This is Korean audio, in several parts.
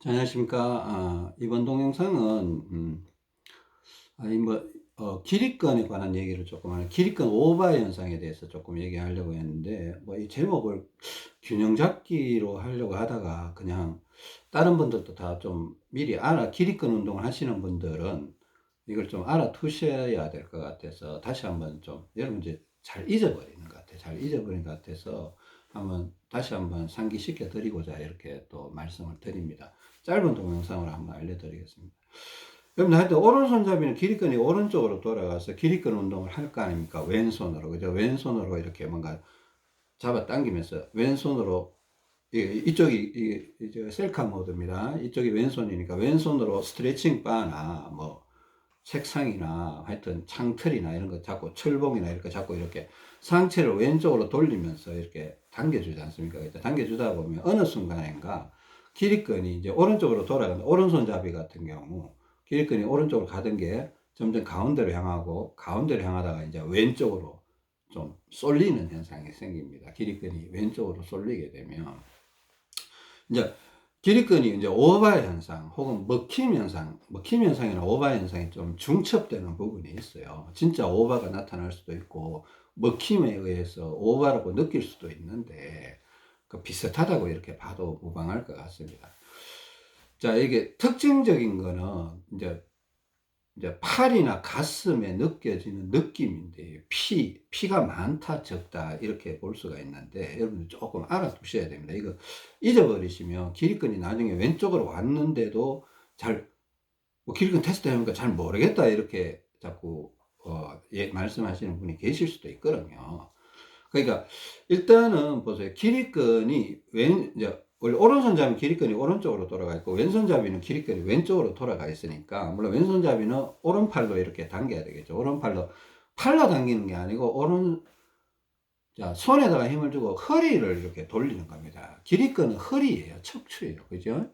자, 안녕하십니까. 이번 동영상은, 이 기립근에 관한 얘기를 조금 기립근 오버 현상에 대해서 조금 얘기하려고 했는데, 이 제목을 균형 잡기로 하려고 하다가, 그냥, 다른 분들도 다 좀 미리 기립근 운동을 하시는 분들은 이걸 좀 알아두셔야 될 것 같아서, 다시 한번 좀, 여러분 이제 잘 잊어버리는 것 같아요. 잘 잊어버린 것 같아서, 다시 한번 상기시켜 드리고자 이렇게 또 말씀을 드립니다. 짧은 동영상으로 한번 알려드리겠습니다. 여러분, 하여튼 오른손잡이는 기립근이 오른쪽으로 돌아가서 기립근 운동을 할 거 아닙니까? 왼손으로. 그죠? 왼손으로 이렇게 뭔가 잡아 당기면서 왼손으로 이쪽이 이제 셀카 모드입니다. 이쪽이 왼손이니까 왼손으로 스트레칭 바나 뭐 책상이나 하여튼 창틀이나 이런 거 잡고 철봉이나 이렇게 잡고 이렇게 상체를 왼쪽으로 돌리면서 이렇게 당겨주지 않습니까? 당겨주다 보면 어느 순간인가 기립근이 이제 오른쪽으로 돌아가는 오른손잡이 같은 경우 기립근이 오른쪽으로 가던 게 점점 가운데로 향하고 가운데로 향하다가 이제 왼쪽으로 좀 쏠리는 현상이 생깁니다. 기립근이 왼쪽으로 쏠리게 되면 이제 기립근이 이제 오버 현상 혹은 먹힘 현상이나 오버 현상이 좀 중첩되는 부분이 있어요. 진짜 오버가 나타날 수도 있고 먹힘에 의해서 오버라고 느낄 수도 있는데 비슷하다고 이렇게 봐도 무방할 것 같습니다. 자, 이게 특징적인 거는 이제 팔이나 가슴에 느껴지는 느낌인데 피가 많다 적다 이렇게 볼 수가 있는데 여러분들 조금 알아두셔야 됩니다. 이거 잊어버리시면 기립근이 나중에 왼쪽으로 왔는데도 기립근 테스트 해보니까 잘 모르겠다 이렇게 자꾸 말씀하시는 분이 계실 수도 있거든요. 그러니까 일단은 보세요. 기립근이 이제 원래 오른손잡이는 기립근이 오른쪽으로 돌아가 있고 왼손잡이는 기립근이 왼쪽으로 돌아가 있으니까 물론 왼손잡이는 오른팔로 이렇게 당겨야 되겠죠. 오른팔로 팔로 당기는 게 아니고 손에다가 힘을 주고 허리를 이렇게 돌리는 겁니다. 기립근은 허리예요. 척추예요. 그죠?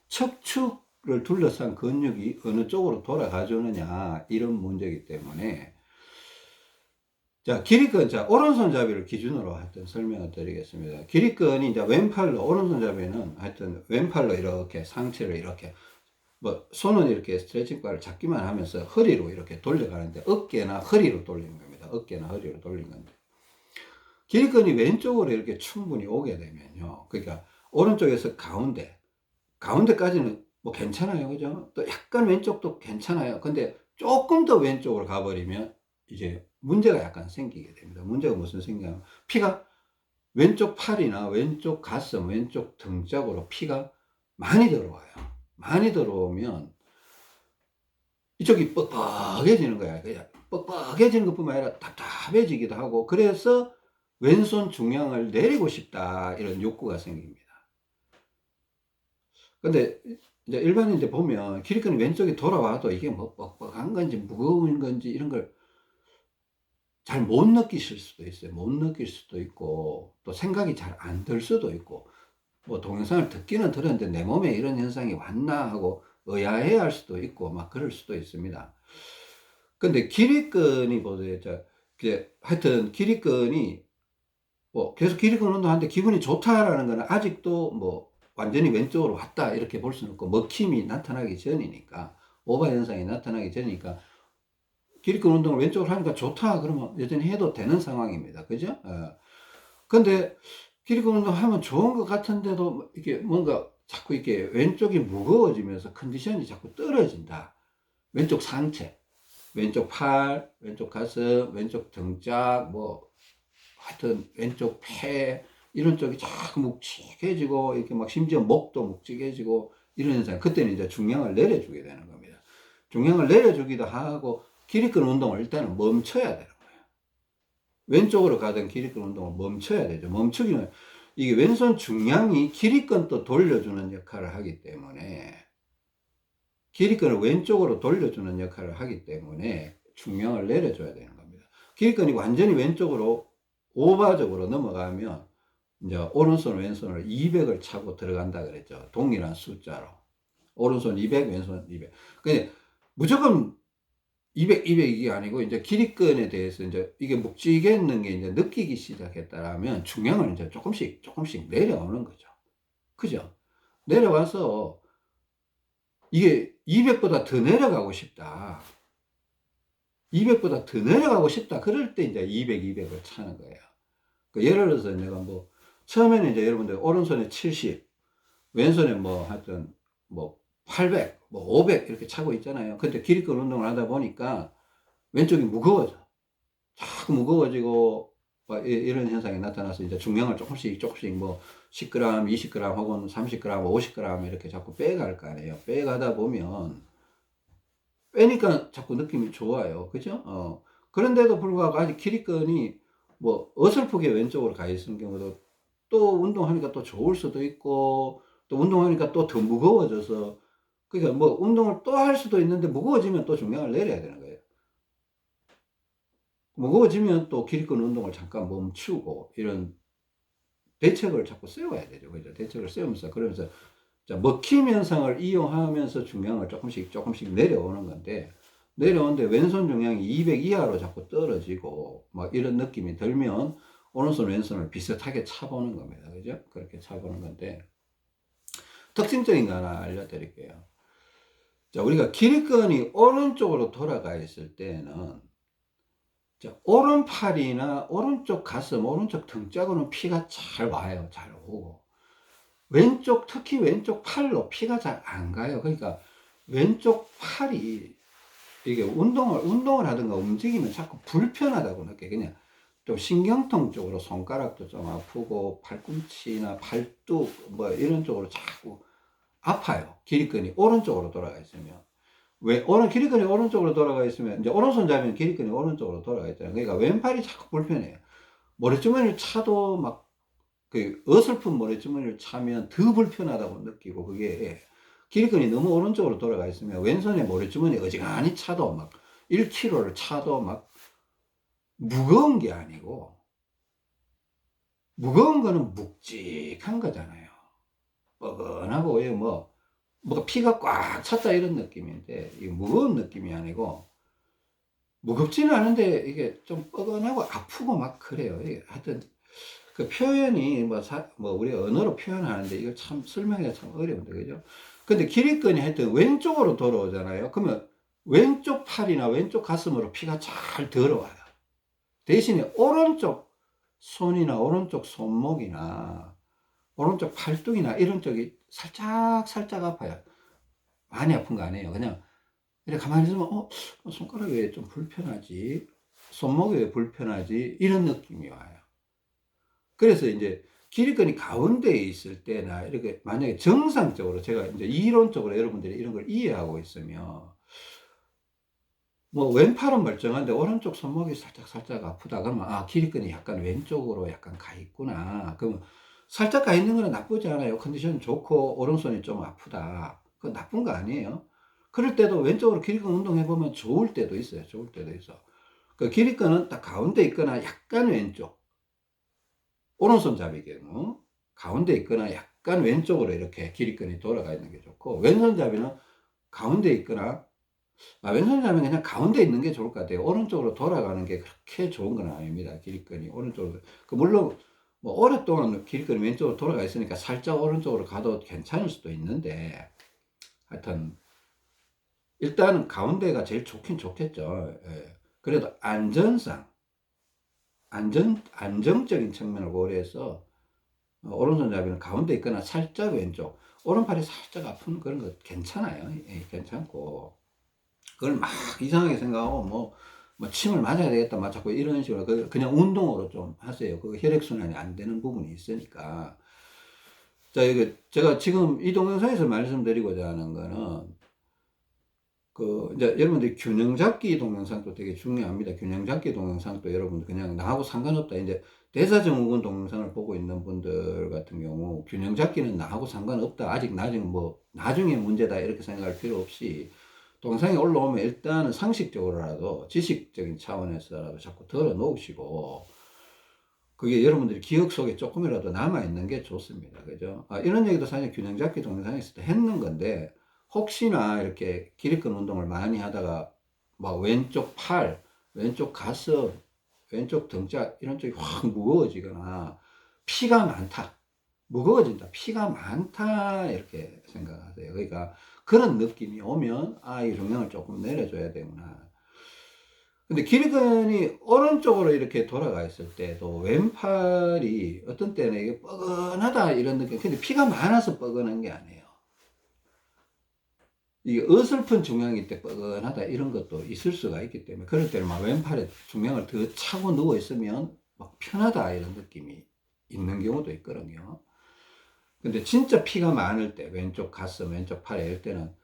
척추를 둘러싼 근육이 어느 쪽으로 돌아가 주느냐 이런 문제이기 때문에 자, 기립근, 오른손잡이를 기준으로 하여튼 설명을 드리겠습니다. 기립근이 이제 오른손잡이는 하여튼 왼팔로 이렇게 상체를 이렇게, 손은 이렇게 스트레칭 바를 잡기만 하면서 허리로 이렇게 돌려가는데, 어깨나 허리로 돌리는 겁니다. 어깨나 허리로 돌리는 건데. 기립근이 왼쪽으로 이렇게 충분히 오게 되면요. 그러니까, 오른쪽에서 가운데까지는 뭐 괜찮아요. 그죠? 또 약간 왼쪽도 괜찮아요. 근데 조금 더 왼쪽으로 가버리면 이제 문제가 약간 생기게 됩니다. 문제가 무슨 생기냐면 피가 왼쪽 팔이나 왼쪽 가슴, 왼쪽 등 쪽으로 피가 많이 들어와요. 많이 들어오면 이쪽이 뻑뻑해지는 거야. 그냥 뻑뻑해지는 것뿐만 아니라 답답해지기도 하고 그래서 왼손 중량을 내리고 싶다 이런 욕구가 생깁니다. 근데 이제 일반인들 보면 기립근이 왼쪽에 돌아와도 이게 뭐 뻑뻑한 건지 무거운 건지 이런 걸 잘 못 느끼실 수도 있어요. 못 느낄 수도 있고 또 생각이 잘 안 들 수도 있고 뭐 동영상을 듣기는 들었는데 내 몸에 이런 현상이 왔나 하고 의아해 할 수도 있고 막 그럴 수도 있습니다. 근데 기립근이 보세요. 하여튼 기립근이 계속 기립근 운동하는데 기분이 좋다라는 거는 아직도 완전히 왼쪽으로 왔다 이렇게 볼 수는 없고 먹힘이 나타나기 전이니까 오버 현상이 나타나기 전이니까 기립근 운동을 왼쪽으로 하니까 좋다 그러면 여전히 해도 되는 상황입니다. 그죠? 근데 기립근 운동 하면 좋은 것 같은데도 이게 뭔가 자꾸 이렇게 왼쪽이 무거워지면서 컨디션이 자꾸 떨어진다. 왼쪽 상체, 왼쪽 팔, 왼쪽 가슴, 왼쪽 등짝, 하여튼 왼쪽 폐 이런 쪽이 자꾸 묵직해지고 이렇게 막 심지어 목도 묵직해지고 이런 현상. 그때는 이제 중량을 내려주게 되는 겁니다. 중량을 내려주기도 하고 기립근 운동을 일단은 멈춰야 되는 거예요. 왼쪽으로 가던 기립근 운동을 멈춰야 되죠. 멈추기는 이게 왼손 중량이 기립근도 돌려주는 역할을 하기 때문에 기립근을 왼쪽으로 돌려주는 역할을 하기 때문에 중량을 내려줘야 되는 겁니다. 기립근이 완전히 왼쪽으로 오버적으로 넘어가면 이제 오른손 왼손을 200을 차고 들어간다 그랬죠. 동일한 숫자로. 오른손 200, 왼손 200. 근데 무조건 200, 200이 아니고 이제 기립근에 대해서 이제 이게 묵직했는 게 이제 느끼기 시작했다라면 중량을 이제 조금씩 내려오는 거죠. 그죠? 내려와서 이게 200보다 더 내려가고 싶다. 200보다 더 내려가고 싶다. 그럴 때 이제 200, 200을 차는 거예요. 그 예를 들어서 내가 뭐 처음에는 이제 여러분들 오른손에 70, 왼손에 뭐 하여튼 뭐 800, 뭐 500 이렇게 차고 있잖아요. 근데 기립근 운동을 하다 보니까 왼쪽이 무거워져. 자꾸 무거워지고 막 이런 현상이 나타나서 이제 중량을 조금씩 뭐 10g, 20g 혹은 30g, 50g 이렇게 자꾸 빼갈 거 아니에요. 빼가다 보면 빼니까 자꾸 느낌이 좋아요. 그죠? 그런데도 불구하고 아직 기립근이 뭐 어설프게 왼쪽으로 가 있는 경우도 또 운동하니까 또 좋을 수도 있고 또 운동하니까 또 더 무거워져서 그러니까 뭐 운동을 또 할 수도 있는데 무거워지면 또 중량을 내려야 되는 거예요. 무거워지면 또 기립근 운동을 잠깐 멈추고 이런 대책을 자꾸 세워야 되죠. 그죠? 대책을 세우면서 그러면서 자, 먹힘 현상을 이용하면서 중량을 조금씩 내려오는 건데 내려오는데 왼손 중량이 200 이하로 자꾸 떨어지고 막 이런 느낌이 들면 오른손 왼손을 비슷하게 차보는 겁니다. 그죠? 그렇게 차보는 건데 특징적인 거 하나 알려드릴게요. 자, 우리가 기립근이 오른쪽으로 돌아가 있을 때는 자, 오른팔이나 오른쪽 가슴, 오른쪽 등짝으로는 피가 잘 와요. 잘 오고. 왼쪽, 특히 왼쪽 팔로 피가 잘 안 가요. 그러니까 왼쪽 팔이 이게 운동을 하든가 움직이면 자꾸 불편하다고 느껴요. 그냥 좀 신경통 쪽으로 손가락도 좀 아프고 팔꿈치나 팔뚝 뭐 이런 쪽으로 자꾸 아파요. 기립근이 오른쪽으로 돌아가 있으면. 왜 기립근이 오른쪽으로 돌아가 있으면 이제 오른손 잡이면 기립근이 오른쪽으로 돌아가 있잖아요. 그러니까 왼팔이 자꾸 불편해요. 모래주머니를 차도 막 그 어설픈 모래주머니를 차면 더 불편하다고 느끼고 그게 기립근이 너무 오른쪽으로 돌아가 있으면 왼손에 모래주머니 어지간히 차도 막 1kg를 차도 막 무거운 게 아니고 무거운 거는 묵직한 거잖아요. 뻐근하고 뭐가 피가 꽉 찼다 이런 느낌인데 이게 무거운 느낌이 아니고 무겁지는 않은데 이게 좀 뻐근하고 아프고 막 그래요. 하여튼 그 표현이 뭐 우리 언어로 표현하는데 이거 참 설명하기가 참 어려운데 그죠? 근데 기립근이 하여튼 왼쪽으로 돌아오잖아요. 그러면 왼쪽 팔이나 왼쪽 가슴으로 피가 잘 들어와요. 대신에 오른쪽 손이나 오른쪽 손목이나 오른쪽 팔뚝이나 이런 쪽이 살짝 아파요. 많이 아픈 거 아니에요. 그냥 이렇게 가만히 있으면 손가락이 왜 좀 불편하지? 손목이 왜 불편하지? 이런 느낌이 와요. 그래서 이제 기립근이 가운데에 있을 때나 이렇게 만약에 정상적으로 제가 이제 이론적으로 여러분들이 이런 걸 이해하고 있으면 뭐 왼팔은 멀쩡한데 오른쪽 손목이 살짝 아프다 그러면 기립근이 약간 왼쪽으로 약간 가 있구나. 그러면 살짝 가 있는 거는 나쁘지 않아요. 컨디션 좋고 오른손이 좀 아프다. 그건 나쁜 거 아니에요. 그럴 때도 왼쪽으로 기립근 운동해 보면 좋을 때도 있어요. 좋을 때도 있어. 그 기립근은 딱 가운데 있거나 약간 왼쪽. 오른손잡이 경우 가운데 있거나 약간 왼쪽으로 이렇게 기립근이 돌아가 있는 게 좋고 왼손잡이는 가운데 있거나 왼손잡이는 그냥 가운데 있는 게 좋을 것 같아요. 오른쪽으로 돌아가는 게 그렇게 좋은 건 아닙니다. 기립근이 오른쪽으로 물론 뭐 오랫동안 기립근이 왼쪽으로 돌아가 있으니까 살짝 오른쪽으로 가도 괜찮을 수도 있는데 하여튼 일단은 가운데가 제일 좋긴 좋겠죠. 예. 그래도 안정적인 측면을 고려해서 오른손잡이는 가운데 있거나 살짝 왼쪽, 오른팔이 살짝 아픈 그런 거 괜찮아요. 예, 괜찮고 그걸 막 이상하게 생각하고 뭐 침을 맞아야 되겠다 막 자꾸 이런 식으로 그냥 운동으로 좀 하세요. 그 혈액순환이 안 되는 부분이 있으니까. 자, 이거 제가 지금 이 동영상에서 말씀드리고자 하는 거는 이제 여러분들 균형 잡기 동영상도 되게 중요합니다. 균형 잡기 동영상도 여러분들 그냥 나하고 상관없다. 이제 대사증후군 동영상을 보고 있는 분들 같은 경우 균형 잡기는 나하고 상관없다. 아직 나중에 문제다. 이렇게 생각할 필요 없이 동영상이 올라오면 일단은 상식적으로라도 지식적인 차원에서라도 자꾸 들어 놓으시고 그게 여러분들이 기억 속에 조금이라도 남아있는 게 좋습니다. 그죠? 이런 얘기도 사실 균형 잡기 동영상에서도 했는 건데 혹시나 이렇게 기립근 운동을 많이 하다가 막 왼쪽 팔, 왼쪽 가슴, 왼쪽 등짝 이런 쪽이 확 무거워지거나 피가 많다. 무거워진다, 피가 많다 이렇게 생각하세요. 그러니까 그런 느낌이 오면 이 중량을 조금 내려줘야 되구나. 근데 기립근이 오른쪽으로 이렇게 돌아가 있을 때도 왼팔이 어떤 때는 이게 뻐근하다 이런 느낌. 근데 피가 많아서 뻐근한 게 아니에요. 이게 어설픈 중량일 때 뻐근하다 이런 것도 있을 수가 있기 때문에, 그럴 때는 막 왼팔에 중량을 더 차고 누워 있으면 막 편하다 이런 느낌이 있는 경우도 있거든요. 근데 진짜 피가 많을 때, 왼쪽 가슴, 왼쪽 팔에 이럴 때는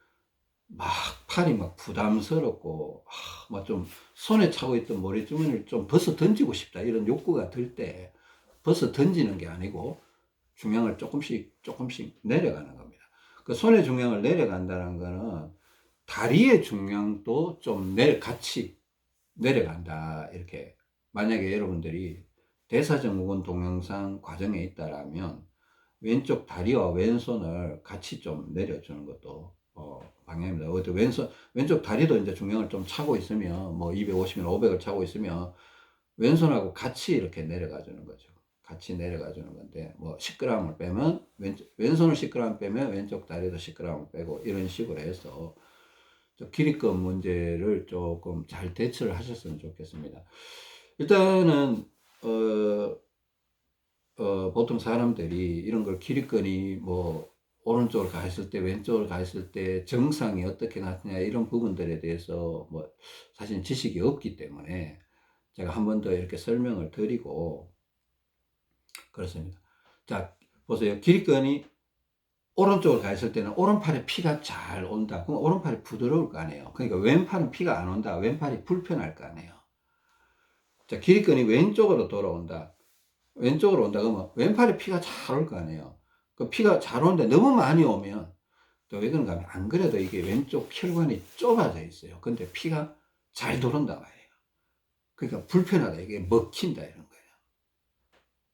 막 팔이 막 부담스럽고, 막 좀 손에 차고 있던 모래주머니를 좀 벗어 던지고 싶다 이런 욕구가 들 때 벗어 던지는 게 아니고 중량을 조금씩 내려가는 겁니다. 그 손의 중량을 내려간다는 거는 다리의 중량도 좀 같이 내려간다 이렇게. 만약에 여러분들이 대사증후군 동영상 과정에 있다라면 왼쪽 다리와 왼손을 같이 좀 내려주는 것도 방향입니다. 왼쪽 다리도 이제 중량을 좀 차고 있으면, 뭐 250이나 500을 차고 있으면 왼손하고 같이 이렇게 내려가 주는 거죠. 같이 내려가 주는 건데, 뭐 10g을 빼면 왼손을 10g 빼면 왼쪽 다리도 10g을 빼고 이런 식으로 해서 기립근 문제를 조금 잘 대처를 하셨으면 좋겠습니다. 일단은 보통 사람들이 이런 걸 기립근이 뭐 오른쪽으로 가 있을 때 왼쪽으로 가 있을 때 증상이 어떻게 나타나냐 이런 부분들에 대해서 뭐 사실 지식이 없기 때문에 제가 한 번 더 이렇게 설명을 드리고 그렇습니다. 자, 보세요. 기립근이 오른쪽으로 가 있을 때는 오른팔에 피가 잘 온다. 그럼 오른팔이 부드러울 거 아니에요. 그러니까 왼팔은 피가 안 온다. 왼팔이 불편할 거 아니에요. 자, 기립근이 왼쪽으로 돌아온다. 왼쪽으로 온다 그러면 왼팔에 피가 잘 올 거 아니에요. 그 피가 잘 오는데 너무 많이 오면 또 왜 그런가 하면, 안 그래도 이게 왼쪽 혈관이 좁아져 있어요. 근데 피가 잘 들어온단 말이에요. 그러니까 불편하다. 이게 먹힌다 이런 거예요.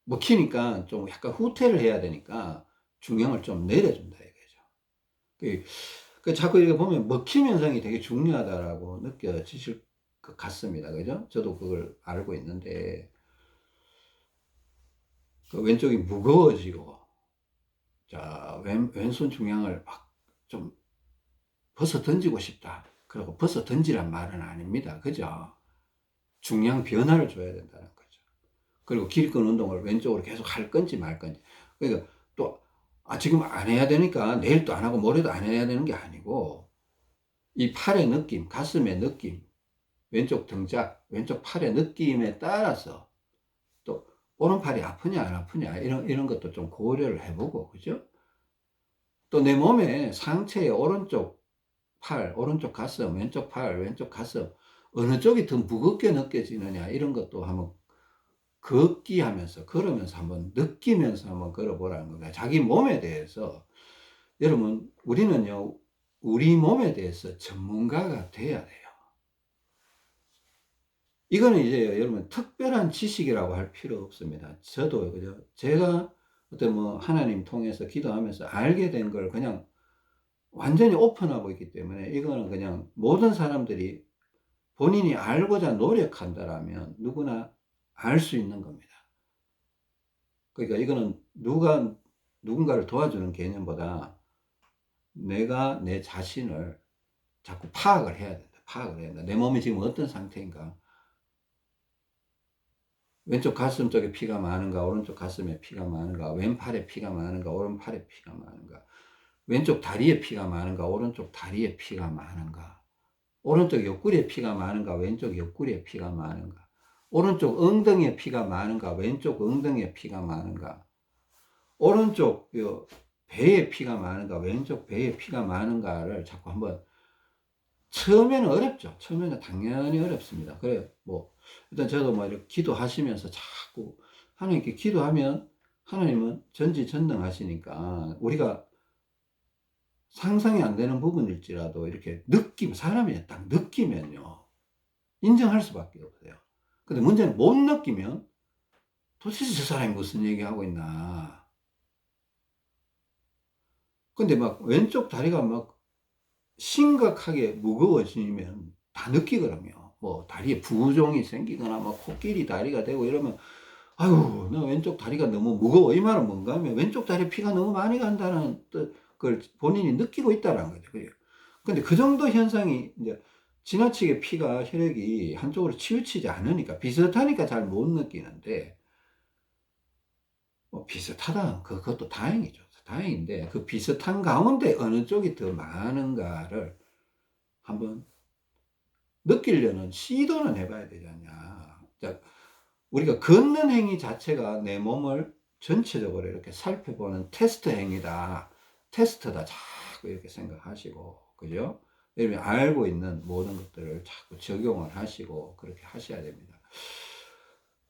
먹히니까 좀 약간 후퇴를 해야 되니까 중량을 좀 내려준다 이거죠. 자꾸 이렇게 보면 먹힘 현상이 되게 중요하다라고 느껴지실 것 같습니다. 그죠? 저도 그걸 알고 있는데, 그 왼쪽이 무거워지고, 자, 왼손 중량을 막 좀 벗어 던지고 싶다. 그리고 벗어 던지란 말은 아닙니다. 그죠? 중량 변화를 줘야 된다는 거죠. 그리고 기립근 운동을 왼쪽으로 계속 할 건지 말 건지. 그러니까 또, 지금 안 해야 되니까 내일 또 안 하고 모레도 안 해야 되는 게 아니고, 이 팔의 느낌, 가슴의 느낌, 왼쪽 등짝, 왼쪽 팔의 느낌에 따라서 또 오른팔이 아프냐 안 아프냐 이런 것도 좀 고려를 해보고, 그죠? 또 내 몸의 상체의 오른쪽 팔, 오른쪽 가슴, 왼쪽 팔, 왼쪽 가슴 어느 쪽이 더 무겁게 느껴지느냐 이런 것도 한번 걷기 하면서 걸으면서 한번 느끼면서 한번 걸어보라는 겁니다. 자기 몸에 대해서, 여러분 우리는요 우리 몸에 대해서 전문가가 돼야 돼요. 이거는 이제 여러분 특별한 지식이라고 할 필요 없습니다. 저도 그죠. 제가 어떤 뭐 하나님 통해서 기도하면서 알게 된 걸 그냥 완전히 오픈하고 있기 때문에, 이거는 그냥 모든 사람들이 본인이 알고자 노력한다라면 누구나 알 수 있는 겁니다. 그러니까 이거는 누군가를 도와주는 개념보다 내가 내 자신을 자꾸 파악을 해야 된다. 파악을 해야 된다. 내 몸이 지금 어떤 상태인가. 왼쪽 가슴 쪽에 피가 많은가, 오른쪽 가슴에 피가 많은가, 왼팔에 피가 많은가, 오른팔에 피가 많은가, 왼쪽 다리에 피가 많은가, 오른쪽 다리에 피가 많은가, 오른쪽 옆구리에 피가 많은가, 왼쪽 옆구리에 피가 많은가, 오른쪽 엉덩이에 피가 많은가, 왼쪽 엉덩이에 피가 많은가, 오른쪽 배에 피가 많은가, 왼쪽 배에 피가 많은가를 자꾸 한번, 처음에는 어렵죠. 처음에는 당연히 어렵습니다. 그래, 뭐, 일단 저도 뭐 이렇게 기도하시면서 자꾸 하나님께 기도하면 하나님은 전지전능하시니까 우리가 상상이 안 되는 부분일지라도 이렇게 사람이 딱 느끼면요. 인정할 수밖에 없어요. 근데 문제는 못 느끼면 도대체 저 사람이 무슨 얘기하고 있나. 근데 막 왼쪽 다리가 막 심각하게 무거워지면 다 느끼거든요. 뭐 다리에 부종이 생기거나 뭐 코끼리 다리가 되고 이러면 "아유 너 왼쪽 다리가 너무 무거워." 이 말은 뭔가 하면 왼쪽 다리에 피가 너무 많이 간다는 뜻 걸 본인이 느끼고 있다라는 거죠. 그게. 근데 그 정도 현상이 인제 지나치게 피가 혈액이 한쪽으로 치우치지 않으니까 비슷하니까 잘 못 느끼는데 뭐 비슷하다 그것도 다행이죠. 다행인데 그 비슷한 가운데 어느 쪽이 더 많은가를 한번 느끼려는 시도는 해 봐야 되지 않냐. 자 우리가 걷는 행위 자체가 내 몸을 전체적으로 이렇게 살펴보는 테스트 행위다. 테스트다. 자꾸 이렇게 생각하시고, 그죠? 왜냐면 알고 있는 모든 것들을 자꾸 적용을 하시고, 그렇게 하셔야 됩니다.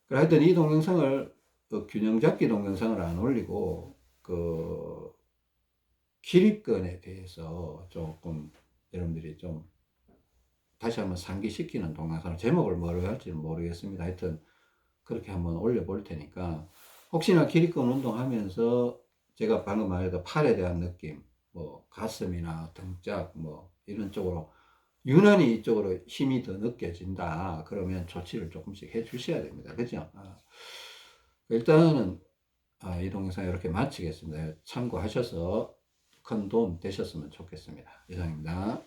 그래, 하여튼 이 동영상을, 그 균형 잡기 동영상을 안 올리고, 그, 기립근에 대해서 조금 여러분들이 좀 다시 한번 상기시키는 동영상을 제목을 뭐로 할지는 모르겠습니다. 하여튼 그렇게 한번 올려볼 테니까 혹시나 기립근 운동하면서 제가 방금 말했던 팔에 대한 느낌, 뭐 가슴이나 등짝 뭐 이런 쪽으로 유난히 이쪽으로 힘이 더 느껴진다. 그러면 조치를 조금씩 해 주셔야 됩니다. 그죠? 일단은 이 동영상 이렇게 마치겠습니다. 참고하셔서 큰 도움 되셨으면 좋겠습니다. 이상입니다.